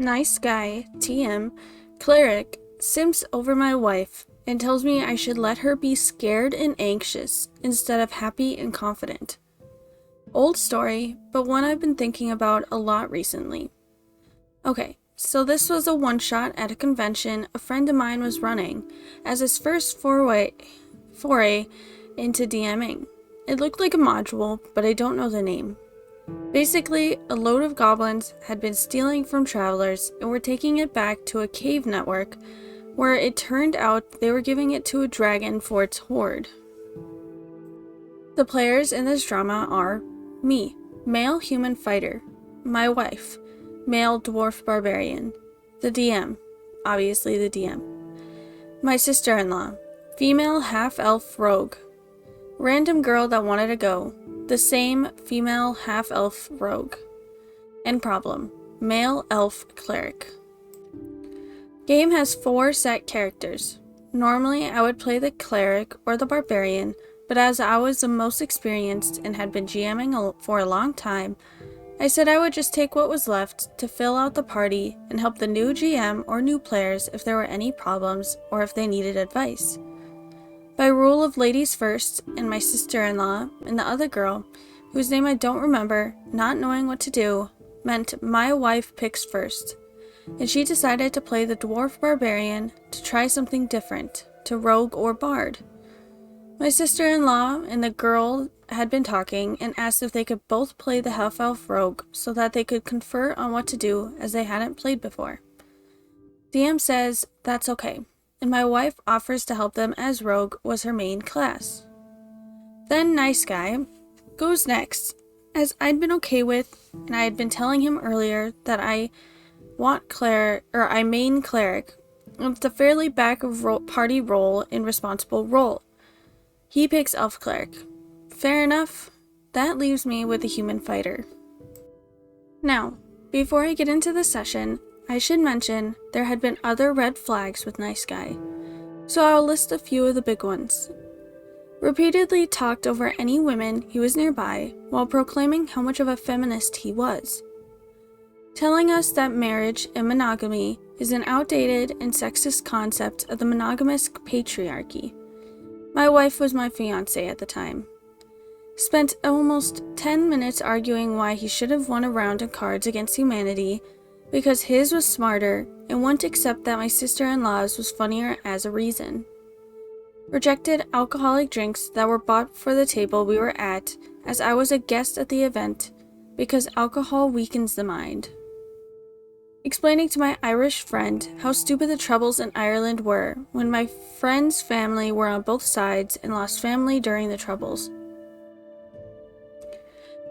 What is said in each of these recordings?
Nice guy, TM, cleric, simps over my wife and tells me I should let her be scared and anxious instead of happy and confident. Old story, but one I've been thinking about a lot recently. Okay, so this was a one-shot at a convention a friend of mine was running as his first foray into DMing. It looked like a module, but I don't know the name. Basically, a load of goblins had been stealing from travelers and were taking it back to a cave network where it turned out they were giving it to a dragon for its hoard. The players in this drama are me, male human fighter, my wife, male dwarf barbarian, the DM, obviously the DM, my sister-in-law, female half-elf rogue, random girl that wanted to go, the same female half-elf rogue, and problem, male elf cleric. Game has 4 set characters. Normally I would play the cleric or the barbarian, but as I was the most experienced and had been GMing for a long time, I said I would just take what was left to fill out the party and help the new GM or new players if there were any problems or if they needed advice. By rule of ladies first, and my sister-in-law and the other girl, whose name I don't remember, not knowing what to do, meant my wife picks first, and she decided to play the dwarf barbarian to try something different, to rogue or bard. My sister-in-law and the girl had been talking and asked if they could both play the half-elf rogue so that they could confer on what to do as they hadn't played before. DM says that's okay, and my wife offers to help them as rogue was her main class. Then nice guy goes next, as I'd been okay with, and I had been telling him earlier that I main cleric with a fairly back of party role in responsible role. He picks elf cleric. Fair enough. That leaves me with a human fighter. Now, before I get into the session, I should mention there had been other red flags with nice guy, so I'll list a few of the big ones. Repeatedly talked over any women he was nearby while proclaiming how much of a feminist he was. Telling us that marriage and monogamy is an outdated and sexist concept of the monogamous patriarchy. My wife was my fiancé at the time. Spent almost 10 minutes arguing why he should have won a round of Cards Against Humanity because his was smarter and wouldn't accept that my sister-in-law's was funnier as a reason. Rejected alcoholic drinks that were bought for the table we were at as I was a guest at the event because alcohol weakens the mind. Explaining to my Irish friend how stupid the troubles in Ireland were when my friend's family were on both sides and lost family during the troubles.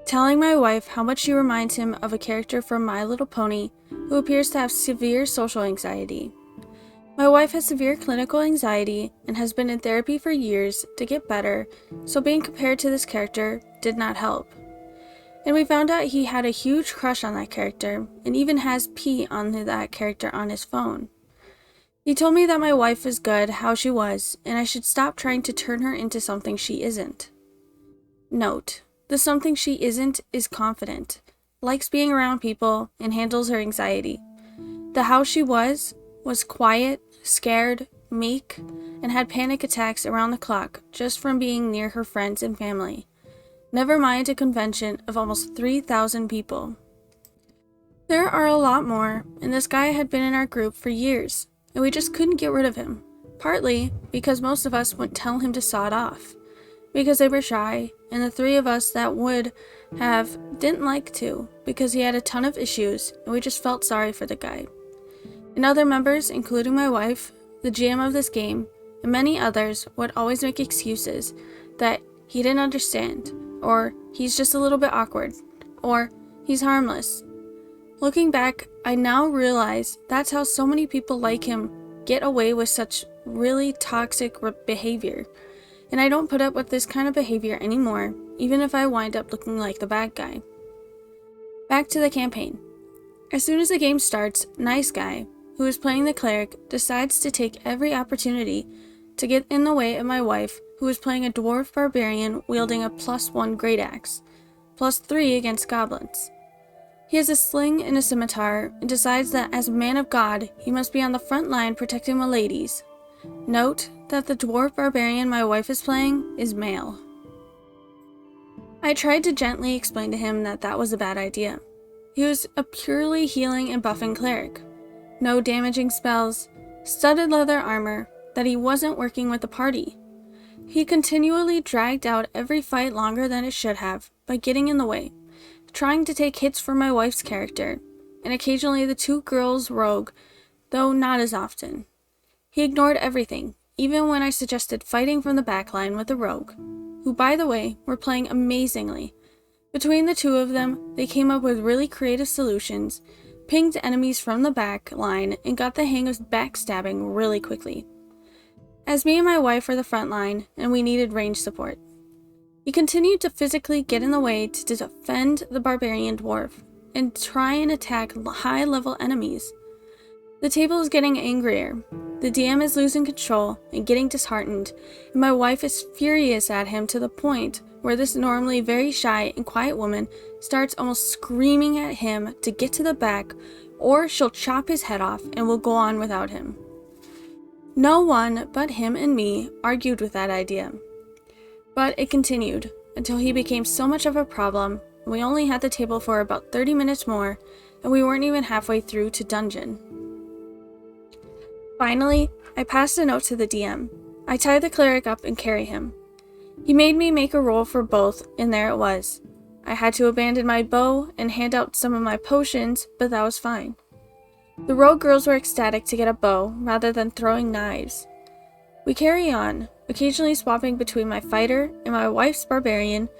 Telling my wife how much she reminds him of a character from My Little Pony who appears to have severe social anxiety. My wife has severe clinical anxiety and has been in therapy for years to get better, so being compared to this character did not help. And we found out he had a huge crush on that character, and even has P on that character on his phone. He told me that my wife is good how she was, and I should stop trying to turn her into something she isn't. Note, the something she isn't is confident, likes being around people, and handles her anxiety. The how she was quiet, scared, meek, and had panic attacks around the clock just from being near her friends and family. Never mind a convention of almost 3,000 people. There are a lot more, and this guy had been in our group for years, and we just couldn't get rid of him. Partly because most of us wouldn't tell him to saw it off, because they were shy, and the 3 of us that would have didn't like to, because he had a ton of issues, and we just felt sorry for the guy. And other members, including my wife, the GM of this game, and many others would always make excuses that he didn't understand, or he's just a little bit awkward, or he's harmless. Looking back, I now realize that's how so many people like him get away with such really toxic behavior, and I don't put up with this kind of behavior anymore, even if I wind up looking like the bad guy. Back to the campaign. As soon as the game starts, nice guy, who is playing the cleric, decides to take every opportunity to get in the way of my wife, who is playing a dwarf barbarian wielding a +1 great axe, +3 against goblins. He has a sling and a scimitar and decides that as a man of God, he must be on the front line protecting the ladies. Note that the dwarf barbarian my wife is playing is male. I tried to gently explain to him that that was a bad idea. He was a purely healing and buffing cleric. No damaging spells, studded leather armor, that he wasn't working with the party. He continually dragged out every fight longer than it should have by getting in the way, trying to take hits from my wife's character, and occasionally the two girls' rogue, though not as often. He ignored everything, even when I suggested fighting from the backline with the rogue, who, by the way, were playing amazingly. Between the two of them, they came up with really creative solutions, pinged enemies from the back line, and got the hang of backstabbing really quickly. As me and my wife were the front line, and we needed range support. He continued to physically get in the way to defend the barbarian dwarf, and try and attack high-level enemies. The table is getting angrier, the DM is losing control and getting disheartened, and my wife is furious at him to the point where this normally very shy and quiet woman starts almost screaming at him to get to the back, or she'll chop his head off and will go on without him. No one but him and me argued with that idea, but it continued until he became so much of a problem. We only had the table for about 30 minutes more, and we weren't even halfway through to dungeon. Finally, I passed a note to the DM. I tied the cleric up and carry him. He made me make a roll for both, and there it was. I had to abandon my bow and hand out some of my potions, but that was fine. The rogue girls were ecstatic to get a bow rather than throwing knives. We carry on, occasionally swapping between my fighter and my wife's barbarian.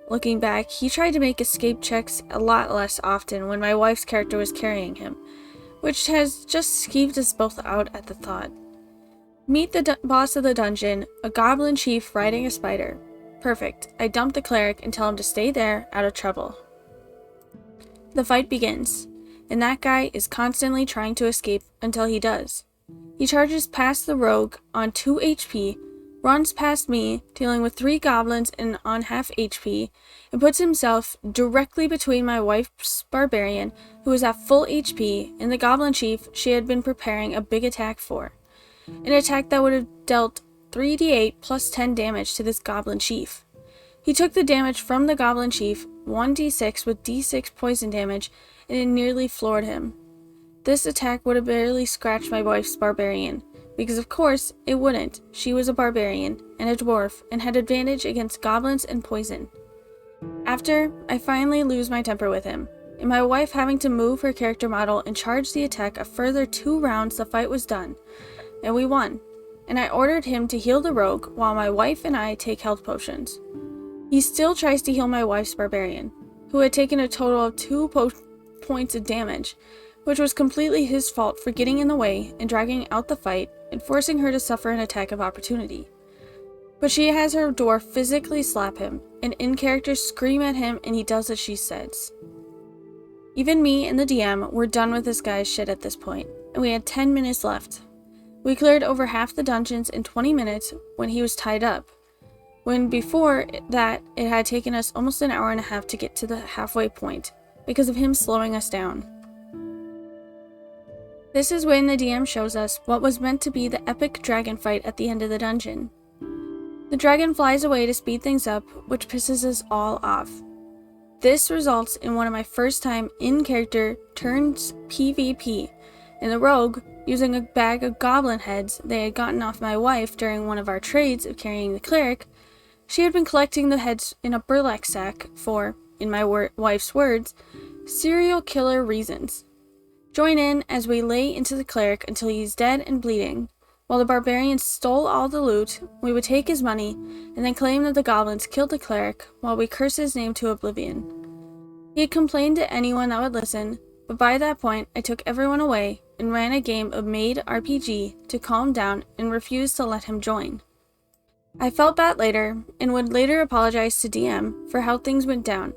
Looking back, he tried to make escape checks a lot less often when my wife's character was carrying him, which has just skeeved us both out at the thought. Meet the boss of the dungeon, a goblin chief riding a spider. Perfect. I dump the cleric and tell him to stay there, out of trouble. The fight begins, and that guy is constantly trying to escape until he does. He charges past the rogue on 2 HP, runs past me, dealing with 3 goblins and on half HP, and puts himself directly between my wife's barbarian, who is at full HP, and the goblin chief she had been preparing a big attack for. An attack that would have dealt 3d8 plus 10 damage to this goblin chief. He took the damage from the goblin chief, 1d6 with d6 poison damage, and it nearly floored him. This attack would have barely scratched my wife's barbarian, because of course it wouldn't. She was a barbarian and a dwarf and had advantage against goblins and poison. After, I finally lose my temper with him, and my wife having to move her character model and charge the attack a further 2 rounds, the fight was done, and we won, and I ordered him to heal the rogue while my wife and I take health potions. He still tries to heal my wife's barbarian, who had taken a total of 2 points of damage, which was completely his fault for getting in the way and dragging out the fight and forcing her to suffer an attack of opportunity. But she has her dwarf physically slap him, and in-character scream at him, and he does as she says. Even me and the DM were done with this guy's shit at this point, and we had 10 minutes left. We cleared over half the dungeons in 20 minutes when he was tied up, when before that it had taken us almost an hour and a half to get to the halfway point, because of him slowing us down. This is when the DM shows us what was meant to be the epic dragon fight at the end of the dungeon. The dragon flies away to speed things up, which pisses us all off. This results in one of my first time in-character turns PvP, and the rogue, using a bag of goblin heads they had gotten off my wife during one of our trades of carrying the cleric. She had been collecting the heads in a burlap sack for, in my wife's words, serial killer reasons. Join in as we lay into the cleric until he's dead and bleeding. While the barbarians stole all the loot, we would take his money and then claim that the goblins killed the cleric while we curse his name to oblivion. He had complained to anyone that would listen, but by that point I took everyone away and ran a game of Made RPG to calm down and refused to let him join. I felt bad later and would later apologize to DM for how things went down,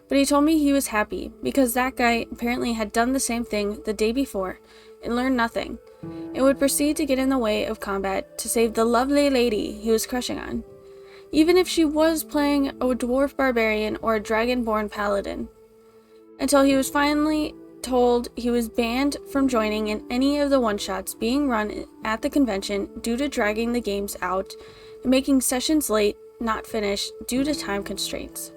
but he told me he was happy because that guy apparently had done the same thing the day before and learned nothing, and would proceed to get in the way of combat to save the lovely lady he was crushing on, even if she was playing a dwarf barbarian or a dragonborn paladin. until he was finally told he was banned from joining in any of the one-shots being run at the convention due to dragging the games out and making sessions late, not finished due to time constraints.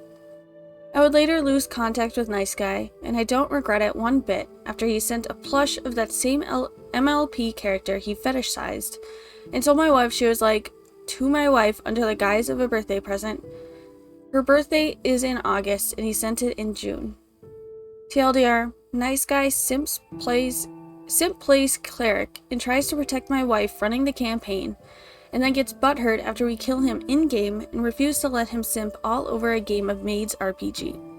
I would later lose contact with Nice Guy, and I don't regret it one bit after he sent a plush of that same MLP character he fetishized and told my wife she was like, to my wife under the guise of a birthday present. Her birthday is in August and he sent it in June. TLDR, Nice Guy simp plays cleric and tries to protect my wife running the campaign, and then gets butthurt after we kill him in-game and refuse to let him simp all over a game of Maids RPG.